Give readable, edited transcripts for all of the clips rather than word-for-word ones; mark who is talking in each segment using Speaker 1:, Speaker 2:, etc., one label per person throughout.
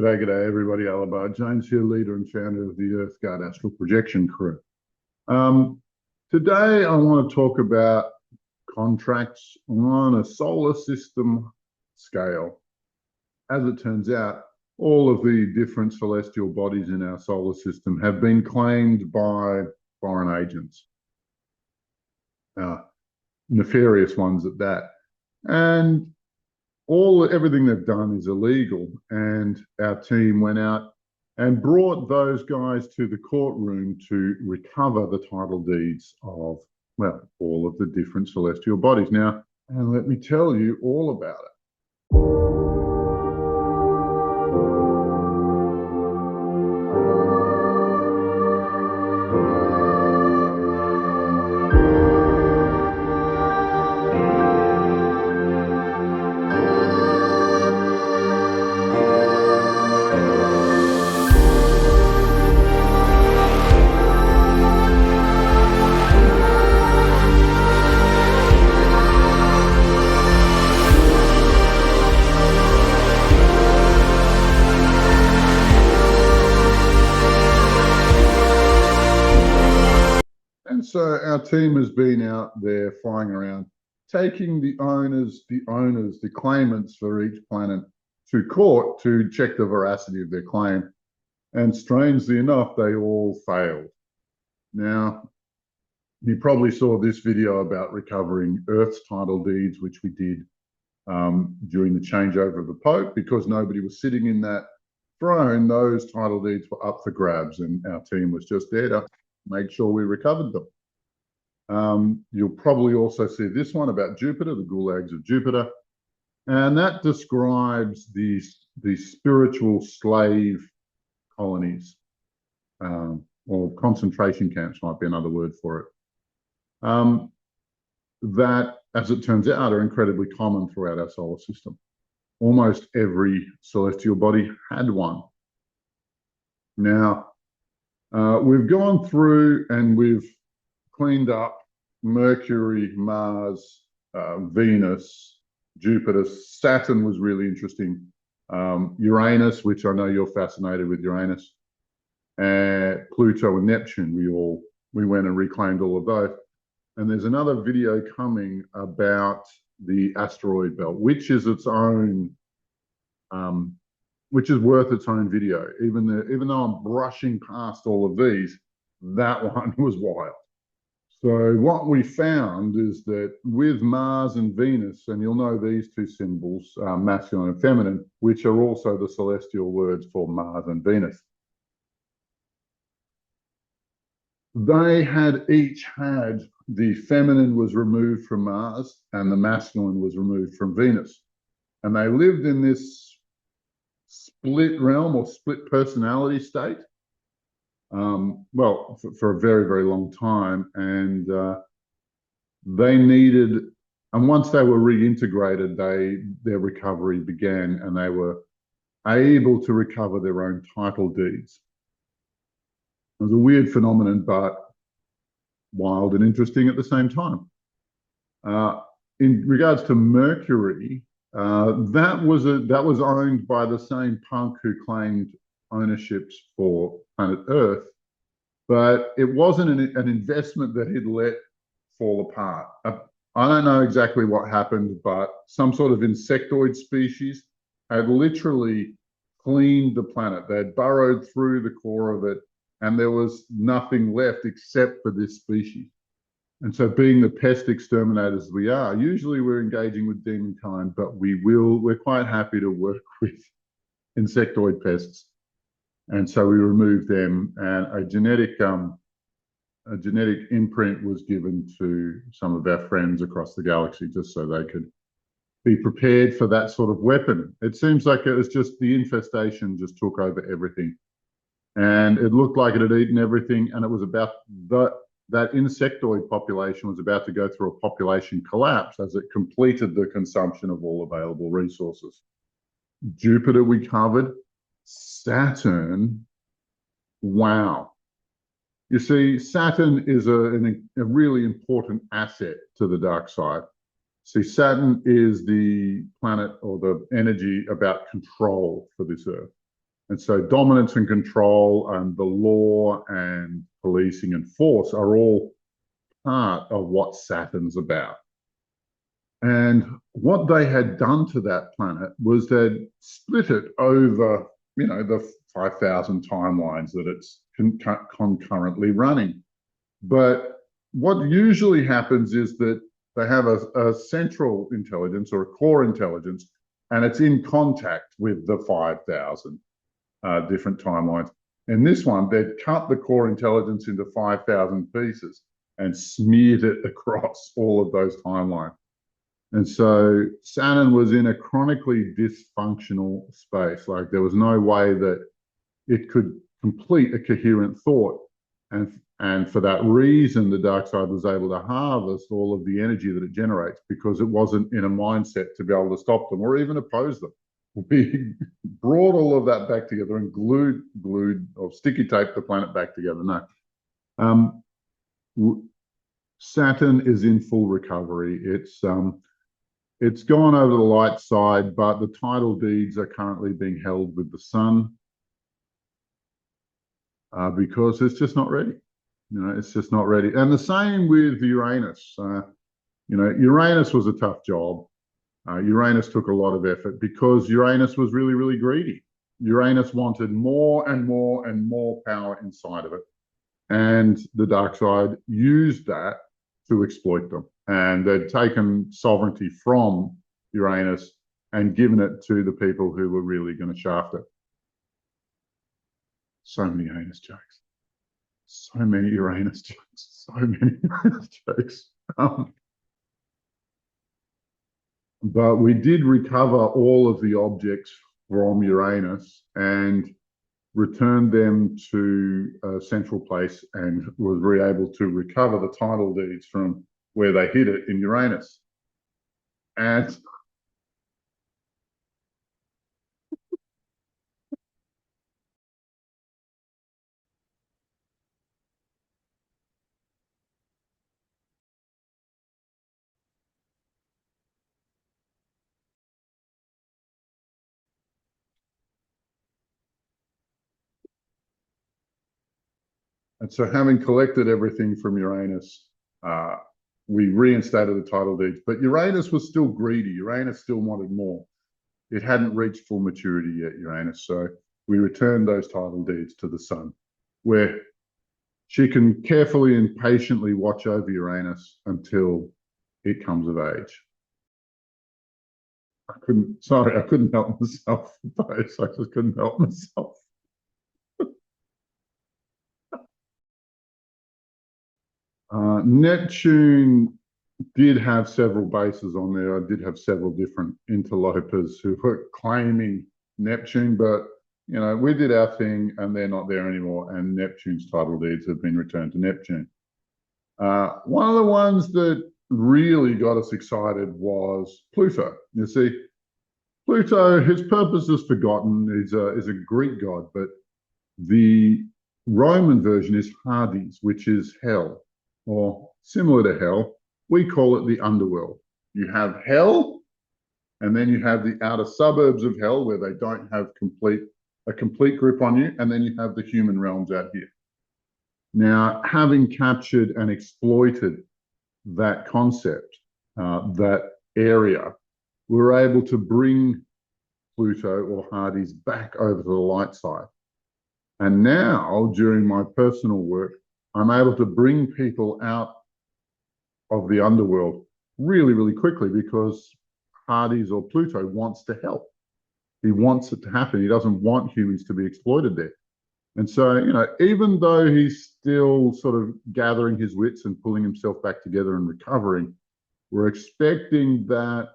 Speaker 1: G'day everybody. Alabar James here, leader and founder of the Earth Guard Astral Projection Crew. Today I want to talk about contracts on a solar system scale. As it turns out, all of the different celestial bodies in our solar system have been claimed by foreign agents, nefarious ones at that. And everything they've done is illegal, and our team went out and brought those guys to the courtroom to recover the title deeds of, well, all of the different celestial bodies. Now, and let me tell you all about it. So our team has been out there flying around, taking the claimants for each planet to court to check the veracity of their claim. And strangely enough, they all failed. Now, you probably saw this video about recovering Earth's title deeds, which we did during the changeover of the Pope, because nobody was sitting in that throne. Those title deeds were up for grabs, and our team was just there to make sure we recovered them. You'll probably also see this one about Jupiter, the gulags of Jupiter, and that describes the spiritual slave colonies, or concentration camps might be another word for it, that, as it turns out, are incredibly common throughout our solar system. Almost every celestial body had one. Now, we've gone through and we've cleaned up Mercury, Mars, Venus, Jupiter. Saturn was really interesting. Uranus, which I know you're fascinated with Uranus, and Pluto and Neptune. We went and reclaimed all of those. And there's another video coming about the asteroid belt, which is its own, which is worth its own video. Even though I'm brushing past all of these, that one was wild. So what we found is that with Mars and Venus, and you'll know these two symbols, masculine and feminine, which are also the celestial words for Mars and Venus, they had each had the feminine was removed from Mars and the masculine was removed from Venus. And they lived in this split realm or split personality state. Well, for a very, very long time. And they needed, and once they were reintegrated, their recovery began, and they were able to recover their own title deeds. It was a weird phenomenon, but wild and interesting at the same time. In regards to Mercury, that was owned by the same punk who claimed ownerships for planet Earth, but it wasn't an investment that he'd let fall apart. I don't know exactly what happened, but some sort of insectoid species had literally cleaned the planet. They had burrowed through the core of it, and there was nothing left except for this species. And so, being the pest exterminators we are, usually we're engaging with demonkind, but we're quite happy to work with insectoid pests. And so we removed them, and a genetic imprint was given to some of our friends across the galaxy, just so they could be prepared for that sort of weapon. It seems like it was just the infestation just took over everything, and it looked like it had eaten everything, and it was about that insectoid population was about to go through a population collapse as it completed the consumption of all available resources. Jupiter we covered. Saturn, wow. You see, Saturn is a really important asset to the dark side. See, Saturn is the planet or the energy about control for this Earth. And so dominance and control and the law and policing and force are all part of what Saturn's about. And what they had done to that planet was they'd split it over, the 5,000 timelines that it's concurrently running. But what usually happens is that they have a central intelligence or a core intelligence, and it's in contact with the 5,000 different timelines. In this one, they'd cut the core intelligence into 5,000 pieces and smeared it across all of those timelines. And so Saturn was in a chronically dysfunctional space. Like there was no way that it could complete a coherent thought. And for that reason, the dark side was able to harvest all of the energy that it generates because it wasn't in a mindset to be able to stop them or even oppose them. We brought all of that back together and glued or sticky taped the planet back together. No. Saturn is in full recovery. It's gone over the light side, but the title deeds are currently being held with the sun because it's just not ready. It's just not ready. And the same with Uranus. Uranus was a tough job. Uranus took a lot of effort because Uranus was really, really greedy. Uranus wanted more and more and more power inside of it. And the dark side used that to exploit them. And they'd taken sovereignty from Uranus and given it to the people who were really going to shaft it. So many Uranus jokes. So many Uranus jokes. So many Uranus jokes. But we did recover all of the objects from Uranus and returned them to a central place and was able to recover the title deeds from where they hid it in Uranus. And so having collected everything from Uranus, we reinstated the title deeds. But Uranus was still greedy. Uranus still wanted more. It hadn't reached full maturity yet, Uranus. So we returned those title deeds to the sun, where she can carefully and patiently watch over Uranus until it comes of age. I couldn't help myself. I just couldn't help myself. Neptune did have several bases on there. I did have several different interlopers who were claiming Neptune, but we did our thing and they're not there anymore. And Neptune's title deeds have been returned to Neptune. One of the ones that really got us excited was Pluto. You see, Pluto, his purpose is forgotten. He's a Greek god, but the Roman version is Hades, which is hell, or similar to hell. We call it the underworld. You have hell, and then you have the outer suburbs of hell where they don't have a complete grip on you, and then you have the human realms out here. Now, having captured and exploited that concept, that area, we were able to bring Pluto or Hades back over to the light side. And now, during my personal work, I'm able to bring people out of the underworld really, really quickly because Hades or Pluto wants to help. He wants it to happen. He doesn't want humans to be exploited there. And so, even though he's still sort of gathering his wits and pulling himself back together and recovering, we're expecting that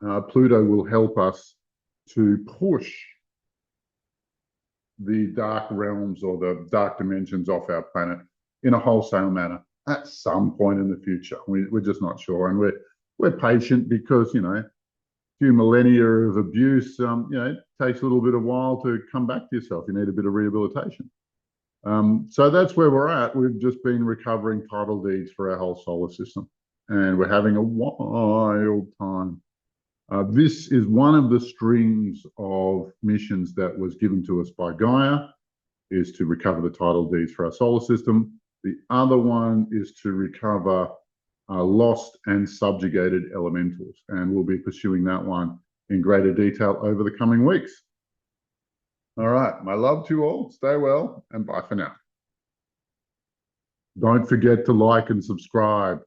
Speaker 1: Pluto will help us to push the dark realms or the dark dimensions off our planet in a wholesale manner at some point in the future. We're just not sure, and we're patient because a few millennia of abuse, it takes a little bit of while to come back to yourself. You need a bit of rehabilitation. So that's where we're at. We've just been recovering title deeds for our whole solar system, and we're having a wild time. This is one of the strings of missions that was given to us by Gaia, is to recover the title deeds for our solar system. The other one is to recover lost and subjugated elementals, and we'll be pursuing that one in greater detail over the coming weeks. All right, my love to you all. Stay well, and bye for now. Don't forget to like and subscribe.